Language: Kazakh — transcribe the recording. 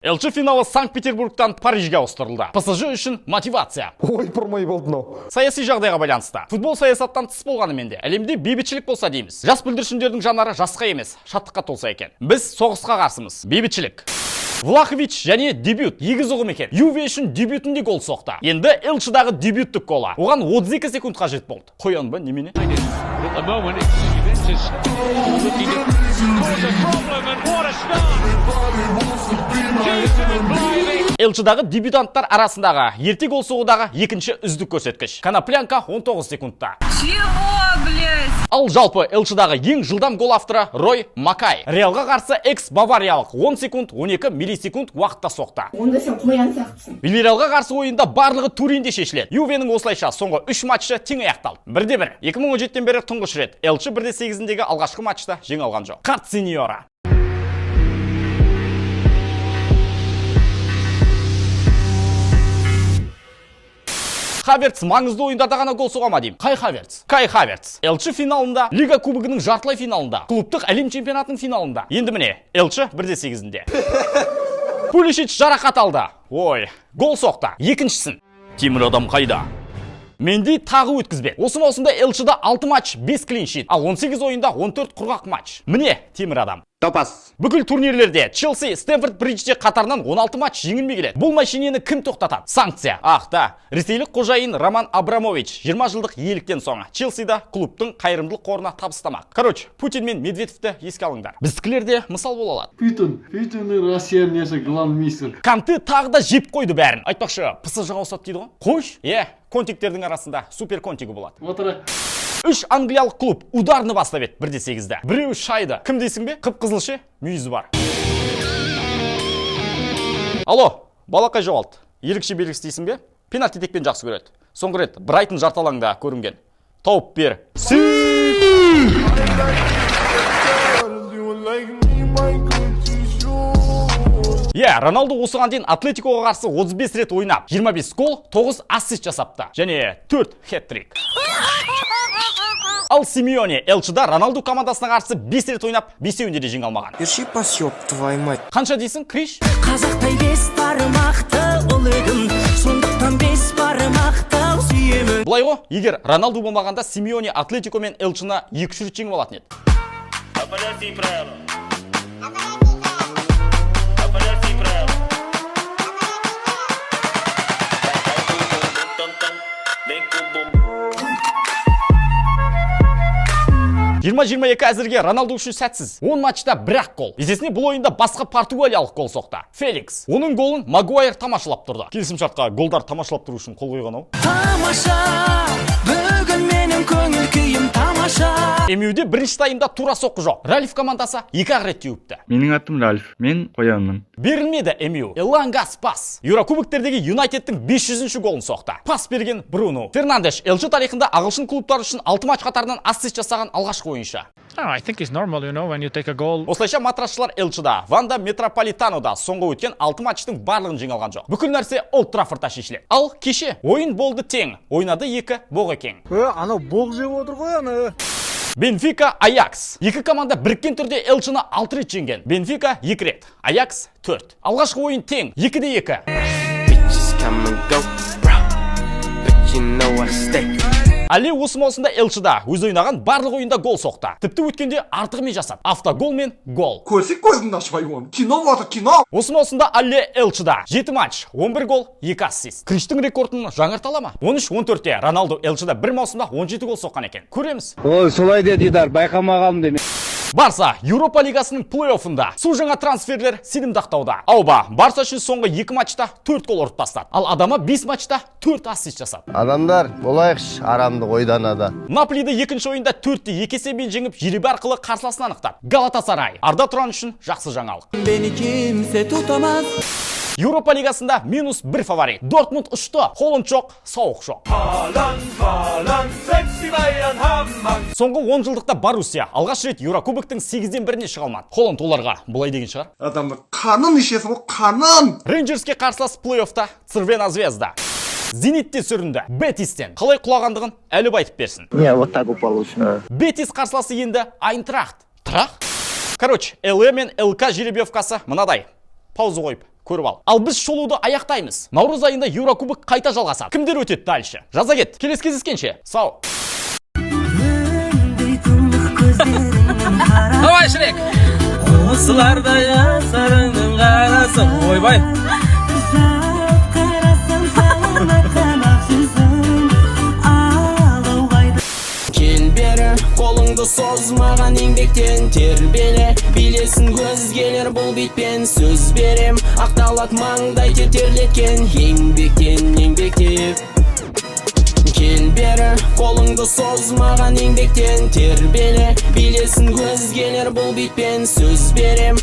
Элчи финалы Санкт-Петербургтан Парижге ауыстырылды. ПСЖ үшін мотивация. Ой, бұрмай болды мынау. Саяси жағдайға байланысты. Футбол саясаттан тыс болғанымен де, әлемде бейбітшілік болса дейміз. Жас бүлдіршіндердің жанары жасқа емес, шаттыққа толса екен. Біз соғысқа қарсымыз. Бейбітшілік. Влахович және дебют егіз ұғым екен. Юве үшін дебютінде гол соқты. Енді Элчидағы дебюттік голы. Оған 32 секунд қажет болды. Қоян ба немене? Элчидағы дебютанттар арасындағы ерте гол соғудағы екінші үздік көрсеткіш. Коноплянка 19 секундта. Чего, блядь? Ал жалпы Элчидағы ең жылдам гол авторы Рой Макай. Реалға қарсы экс-бавариялық 10 секунд 12 миллисекунд уақытта соқты. Онда сен қоян сияқтысың. Вильярреалға қарсы ойында барлығы Туринде шешіледі. Ювенің осылайша соңғы 3 матчы тең аяқталды. 1-1. 2017-тен бері тұңғыш рет Элчи 1-8-дегі алғашқы матчта жеңе алған жоқ. Қарт сеньора. Хаверц маңызды ойындарда ғана гол соға ма деймін? Кай Хаверц? Кай Хаверц. Элчи финалында, Лига кубогының жартылай финалында, клубтық әлем чемпионатының финалында. Енді міне, Элчи 1-8-де. Пулишич жарақат алды. Ой, гол соқты. Екіншісін. Темір адам қайда? Менди тағы өткізбеді. Осы маусымда Элчида 6 матч, 5 клиншит, ал 18 ойында 14 құрғақ матч. Міне, темір адам. Топас. Бүкіл турнирлерде Челси, Стэнфорд Бриджде қатарынан 16 матч жеңілмей келеді. Бұл машинені кім тоқтатады? Санкция. Да. Ресейлік қожайын Роман Абрамович 20 жылдық иеліктен соң Челсида клубтың қайырымдылық қорына табыстамақ. Короче, Путин мен Медведевті еске алыңдар. Біздікілерде мысал бола алады. Путин Россия несі главмистер. Канты тағы да жеп қойды бәрін. Айтпақшы, ПСЖ-ға ауысады дейді ғой. Қойш? Контиктердің арасында супер контигі болады. Отырақ. 3 англиялық клуб ударны бастап еді 1-8-де. Біреу шайды. Кім дейсің бе? Қып-қызылшы мүйізі бар. Алло, балақай жоғалды. Ерікші белгісі дейсің бе? Пенальти текпен жақсы көреді. Соңғы рет Брайтон жарталаңда көрінген. Тауып бер. Роналду осыған дейін Атлетикоға қарсы 35 рет ойнап, 25 гол, 9 ассист жасапты. Және 4 хет-трик. Ал Симеоне Элчида Роналду командасына қарсы 5 рет ойнап, 5-еуінде де жеңе алмаған. Ерші пасёп, твою мать. Қанша дейсің, Криш? Қазақтай 5 барымақты ұл едім, сондықтан 5 барымақты сүйемін. Бұлай ғой, егер Роналду болмағанда Симеоне Атлетико мен Элчина 2 рет жеңіп алатын еді. Жиырма әзірге Роналду үшін сәтсіз. 10 матчта бірақ гол. Есесіне бұл ойында басқа португалиялық гол соқты. Феликс. Оның голын Магуайр тамашалап тұрды. Келісімшартқа голдар тамашалап тұру үшін қол қойған ау. Тамаша, бүгін менің көңіл күйім тамаша. Эмюде бірінші тайымда тура соққы жоқ. Ральф командасы 2 рет теуіпті. Менің атым Ральф, мен қоянмын. Берілмеді Эмю. Элангас пас. Еурокубоктердегі Юнайтедтің 500-ші голын соқты. Пас берген Бруно. Фернандеш Элчи тарихында ағылшын клубтары үшін 6 матч қатарынан ассист жасаған алғашқы ойыншы. I think it's normal, when you take a goal. Осылайша матрасшылар Элчида, Ванда Метрополитанода соңғы өткен 6 матчтың барлығын жеңе алған жоқ. Бүкіл нәрсе Олд Траффордта шешіледі. Ал кеше ойын болды тең. Ойнады 2 боқ екен. Анау боқ жеп отыр ғой аны. Бенфика Аякс. 2 команда біріккен түрде Элчини 6 рет жеңген. Бенфика 2 рет, Аякс 4. Алғашқы ойын тең, 2-2. Али осы маусымда Элчида өз ойнаған барлық ойында гол соқты. Тіпті өткенде артығымен жасады. Автогол мен гол. Көрсек көзіңді ашпай оны. Кино болады, кино. Осы маусымда Али Элчида 7 матч, 11 гол, 2 ассист. Криштің рекордын жаңартала ма? 13-14-те Роналду Элчида бір маусымда 17 гол соққан екен. Көреміз. Ой, солай дедидар, байқамағалым деме. Барса Еуропа лигасының плей-оффында су жаңа трансферлер сенімді ақтауда. Ауба, Барса үшін соңғы 2 матчта 4 гол ұрып тастады. Ал Адама 5 матчта 4 ассист жасады. Адамдар, болайықшы, арамды ойданады. Наполиді 2-ші ойында 4-2 есебімен жеңіп, жеребе арқылы қарсыласын анықтады. Галатасарай, Арда Туран үшін жақсы жаңалық. Бені кімсе тұтамаз. Еуропа лигасында -1 фаворит. Дортмунд ұшты, Холланд жоқ, сауық жоқ. Соңғы 10 жылдықта Боруссия алғаш рет Еурокубоктың 8-ден 1-не шыға алмады. Холланд оларға бұлай деген шығар. Адамды қанын ішесің ғой, қанын. Рейнджерске қарсылас плей-оффта Цервена Звезда. Зенитте сүрінді. Бетистен қалай құлағандығын әлі айтып берсін. Не, вот так упал лучше. Бетис қарсыласы енді Айнтрахт. Трах? Короче, ЛЭ мен ЛК жеребьевкасы мынадай. Пауза қойып көріп ал. Ал біз шолуды аяқтаймыз. Наурыз айында Еврокубок қайта жалғасады. Кімдер өтеді дальше? Жаза кет. Келесі кездескенше. Сау. Давай, Шрек! Осыларда ясарыңның қарасы, ойбай! Кел бері, қолыңды созмаған еңбектен тербеле, билесін көзгелер бұл битпен сөз берем, ақталат маңдай тетерлеткен еңбектеп. Кел бері, қолыңды созмаған еңбектен тербеле, билесін көзгелер бұл битпен сөз берем,